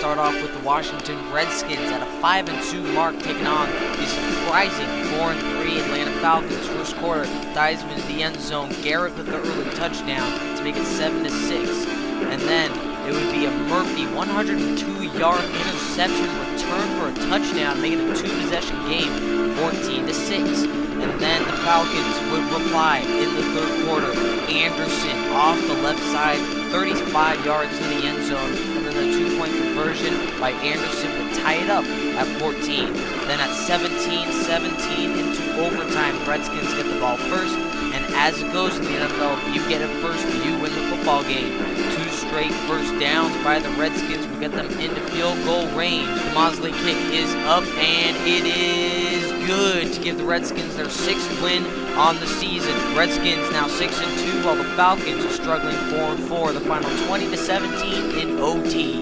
start off with the Washington Redskins at a 5-2 mark, taking on the surprising 4-3 Atlanta Falcons. First quarter, Theismann in the end zone, Garrett with the early touchdown to make it 7-6. And then it would be a Murphy 102-yard interception return for a touchdown, making it a two-possession game, 14-6. And then the Falcons would reply in the third quarter. Anderson off the left side, 35 yards to the end zone, and then the two-point conversion by Anderson would tie it up at 14. Then at 17-17 into overtime, the Redskins get the ball first, and as it goes in the NFL, if you get it first, you win the football game. Two straight first downs by the Redskins will get them into field goal range. The Mosley kick is up, and it is good to give the Redskins their 6th win on the season. Redskins now 6-2, while the Falcons are struggling 4-4. The final 20-17 in OT.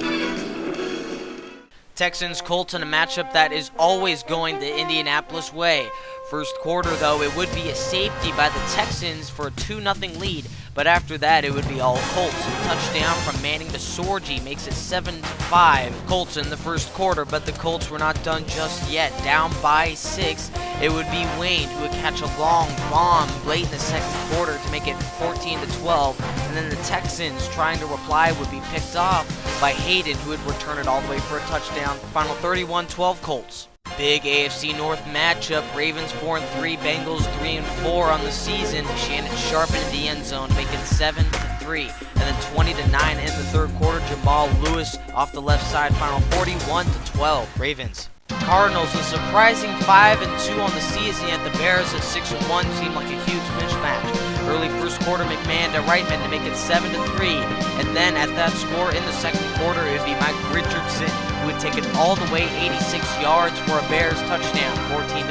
Texans Colts in a matchup that is always going the Indianapolis way. First quarter, though, it would be a safety by the Texans for a 2-0 lead, but after that, it would be all Colts. A touchdown from Manning to Sorgi makes it 7-5. Colts in the first quarter, but the Colts were not done just yet. Down by 6, it would be Wayne who would catch a long bomb late in the second quarter to make it 14-12, and then the Texans trying to reply would be picked off by Hayden, who would return it all the way for a touchdown. Final 31-12 Colts. Big AFC North matchup, Ravens 4-3, Bengals 3-4 on the season. Shannon Sharp in the end zone, making 7-3, and then 20-9 in the third quarter. Jamal Lewis off the left side, final 41-12, Ravens. Cardinals a surprising 5-2 on the season, yet the Bears at 6-1 seem like a huge mismatch. Early first quarter, McMahon to Reitman to make it 7-3, and then at that score in the second quarter, it would be Mike Richardson who would take it all the way 86 yards for a Bears touchdown, 14-3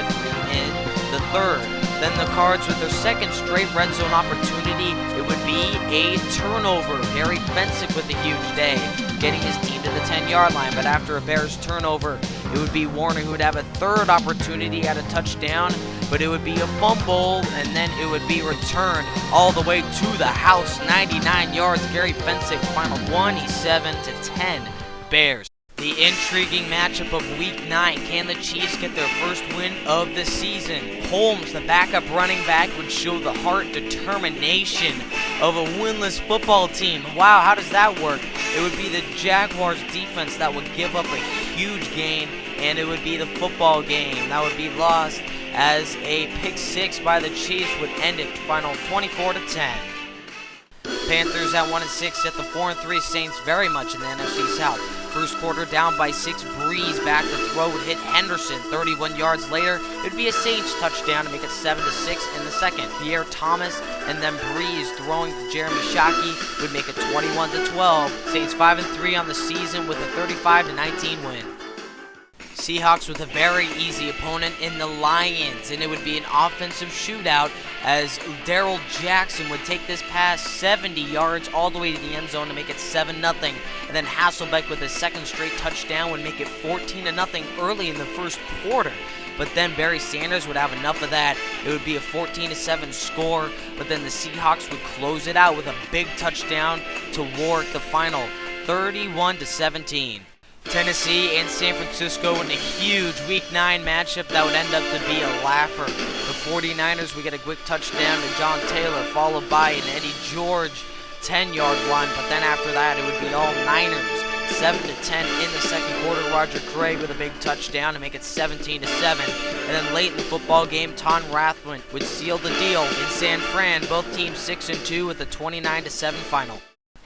in the third. Then the Cards with their second straight red zone opportunity, it would be a turnover. Gary Fensick with a huge day, getting his team to the 10-yard line, but after a Bears turnover, it would be Warner who would have a third opportunity at a touchdown, but it would be a fumble, and then it would be returned all the way to the house, 99 yards. Gary Fensick, final 27-10, Bears. The intriguing matchup of Week 9. Can the Chiefs get their first win of the season? Holmes, the backup running back, would show the heart determination of a winless football team. Wow, how does that work? It would be the Jaguars defense that would give up a huge gain, and it would be the football game that would be lost as a pick 6 by the Chiefs would end it, final 24-10. Panthers at 1-6 at the 4-3 Saints, very much in the NFC South. First quarter down by 6, Breeze back to throw would hit Henderson. 31 yards later, it would be a Saints touchdown to make it 7-6 in the second. Pierre Thomas and then Breeze throwing to Jeremy Shockey would make it 21-12. Saints 5-3 on the season with a 35-19 win. Seahawks with a very easy opponent in the Lions, and it would be an offensive shootout as Darrell Jackson would take this pass 70 yards all the way to the end zone to make it 7-0, and then Hasselbeck with his second straight touchdown would make it 14-0 early in the first quarter. But then Barry Sanders would have enough of that. It would be a 14-7 score, but then the Seahawks would close it out with a big touchdown to Warwick, the final 31-17. Tennessee and San Francisco in a huge Week 9 matchup that would end up to be a laugher. The 49ers would get a quick touchdown to John Taylor, followed by an Eddie George 10-yard run, but then after that it would be all Niners. 7-10 in the second quarter, Roger Craig with a big touchdown to make it 17-7. And then late in the football game, Ton Rathman would seal the deal in San Fran. Both teams 6-2 with a 29-7 final.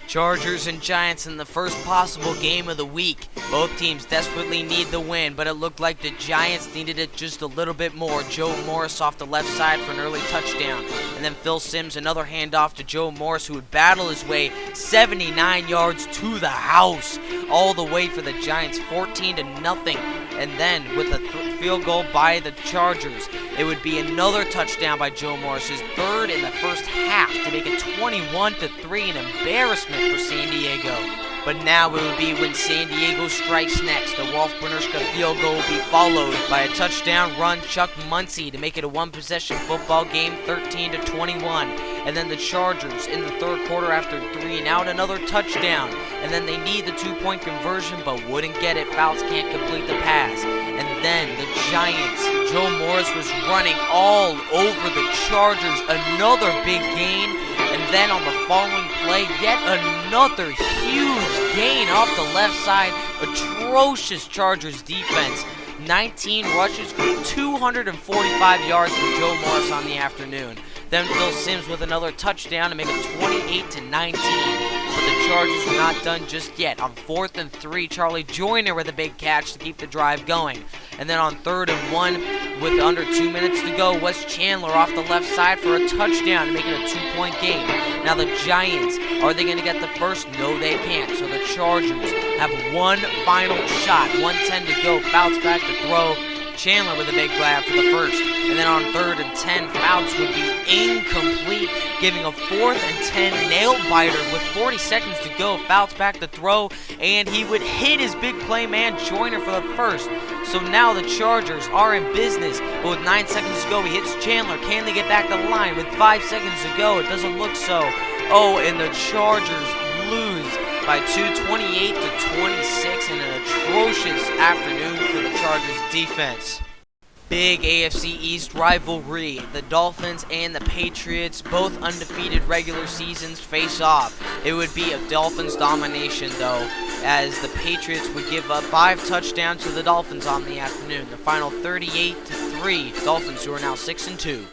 Chargers and Giants in the first possible game of the week. Both teams desperately need the win, but it looked like the Giants needed it just a little bit more. Joe Morris off the left side for an early touchdown. And then Phil Simms, another handoff to Joe Morris, who would battle his way 79 yards to the house, all the way for the Giants, 14-0. And then with a field goal by the Chargers, it would be another touchdown by Joe Morris, his third in the first half, to make it 21-3, an embarrassment for San Diego. But now it would be when San Diego strikes next. The Wolf-Bernerschke field goal will be followed by a touchdown run, Chuck Muncie, to make it a one-possession football game, 13-21. And then the Chargers in the third quarter after 3 and out, another touchdown. And then they need the 2-point conversion but wouldn't get it. Fouts can't complete the pass. And then the Giants, Joe Morris was running all over the Chargers, another big gain. And then on the following play, yet another huge gain off the left side. Atrocious Chargers defense. 19 rushes for 245 yards for Joe Morris on the afternoon. Then Phil Simms with another touchdown to make it 28-19. But the Chargers were not done just yet. On 4th and 3, Charlie Joyner with a big catch to keep the drive going. And then on 3rd and 1, with under 2 minutes to go, Wes Chandler off the left side for a touchdown to make it a 2-point game. Now the Giants, are they going to get the first? No, they can't. So the Chargers have one final shot. 1:10 to go. Fouts back to throw. Chandler with a big grab for the first. And then on 3rd and 10, Fouts would be incomplete, giving a 4th and 10 nail-biter with 40 seconds to go. Fouts back to throw, and he would hit his big play man, Joyner, for the first. So now the Chargers are in business, but with 9 seconds to go, he hits Chandler. Can they get back to the line? With 5 seconds to go, it doesn't look so. Oh, and the Chargers lose by 28-26 in an atrocious afternoon for the Chargers defense. Big AFC East rivalry. The Dolphins and the Patriots, both undefeated regular seasons, face off. It would be a Dolphins domination, though, as the Patriots would give up 5 touchdowns to the Dolphins on the afternoon. The final 38-3. Dolphins, who are now 6-2.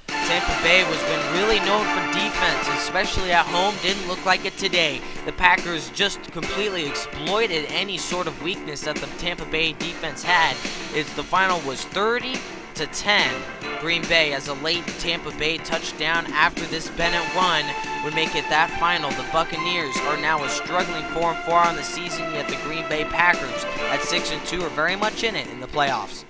Tampa Bay has been really known for defense, especially at home. Didn't look like it today. The Packers just completely exploited any sort of weakness that the Tampa Bay defense had. The final was 30-10. Green Bay, as a late Tampa Bay touchdown after this Bennett run, would make it that final. The Bucaneers are now a struggling 4-4 on the season, yet the Green Bay Packers at 6-2 are very much in it in the playoffs.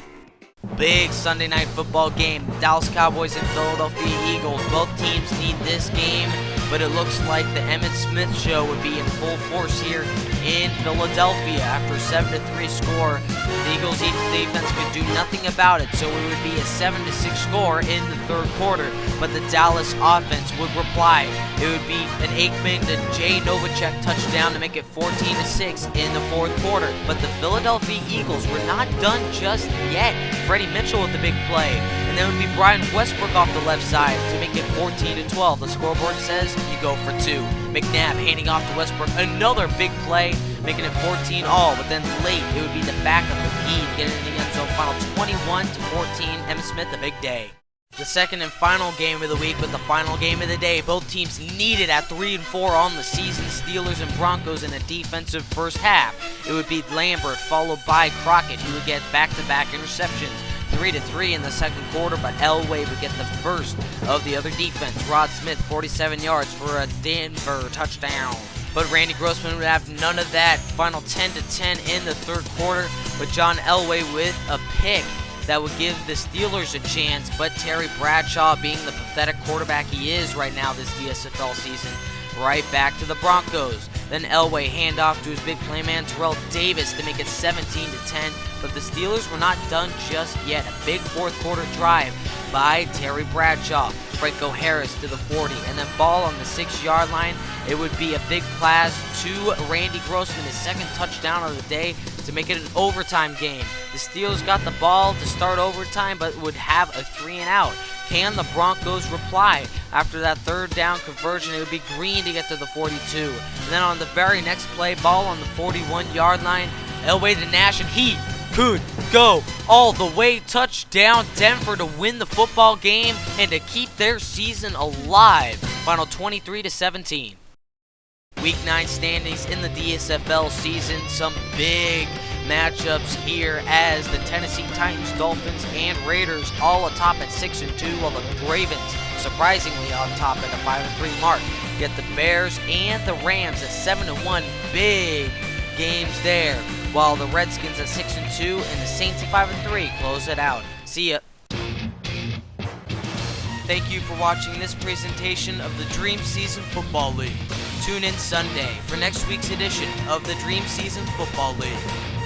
Big Sunday night football game. The Dallas Cowboys and Philadelphia Eagles. Both teams need this game, but it looks like the Emmitt Smith show would be in full force here in Philadelphia. After a 7-3 score, the Eagles defense could do nothing about it, so it would be a 7-6 score in the third quarter. But the Dallas offense would reply. It would be an Aikman to Jay Novacek touchdown to make it 14-6 in the fourth quarter. But the Philadelphia Eagles were not done just yet. Freddie Mitchell with the big play. And then it would be Brian Westbrook off the left side to make it 14-12. The scoreboard says you go for 2. McNabb handing off to Westbrook. Another big play, making it 14-all. But then late, it would be the backup of Heath getting in the end zone. Final 21-14. Emmitt Smith, a big day. The second and final game of the week, but the final game of the day. Both teams needed at 3-4 on the season. Steelers and Broncos in a defensive first half. It would be Lambert followed by Crockett, who would get back-to-back interceptions. 3-3 in the second quarter, but Elway would get the first of the other defense. Rod Smith, 47 yards for a Denver touchdown. But Randy Grossman would have none of that. Final 10-10 in the third quarter, but John Elway with a pick that would give the Steelers a chance, but Terry Bradshaw, being the pathetic quarterback he is right now this DSFL season, right back to the Broncos. Then Elway handoff to his big playman Terrell Davis to make it 17-10, but the Steelers were not done just yet. A big fourth quarter drive by Terry Bradshaw. Franco Harris to the 40, and then ball on the 6-yard line. It would be a big pass to Randy Grossman, his second touchdown of the day, to make it an overtime game. The Steelers got the ball to start overtime, but would have a 3-and-out. Can the Broncos reply? After that third down conversion, it would be Green to get to the 42. And then on the very next play, ball on the 41-yard line, Elway to Nash, and he could go all the way. Touchdown Denver to win the football game and to keep their season alive. Final 23-17. Week 9 standings in the DSFL season. Some big matchups here as the Tennessee Titans, Dolphins, and Raiders all atop at 6-2, while the Ravens surprisingly on top at a 5-3 mark. Yet the Bears and the Rams at 7-1. Big games there. While the Redskins at 6-2 and the Saints at 5-3 close it out. See ya. Thank you for watching this presentation of the Dream Season Football League. Tune in Sunday for next week's edition of the Dream Season Football League.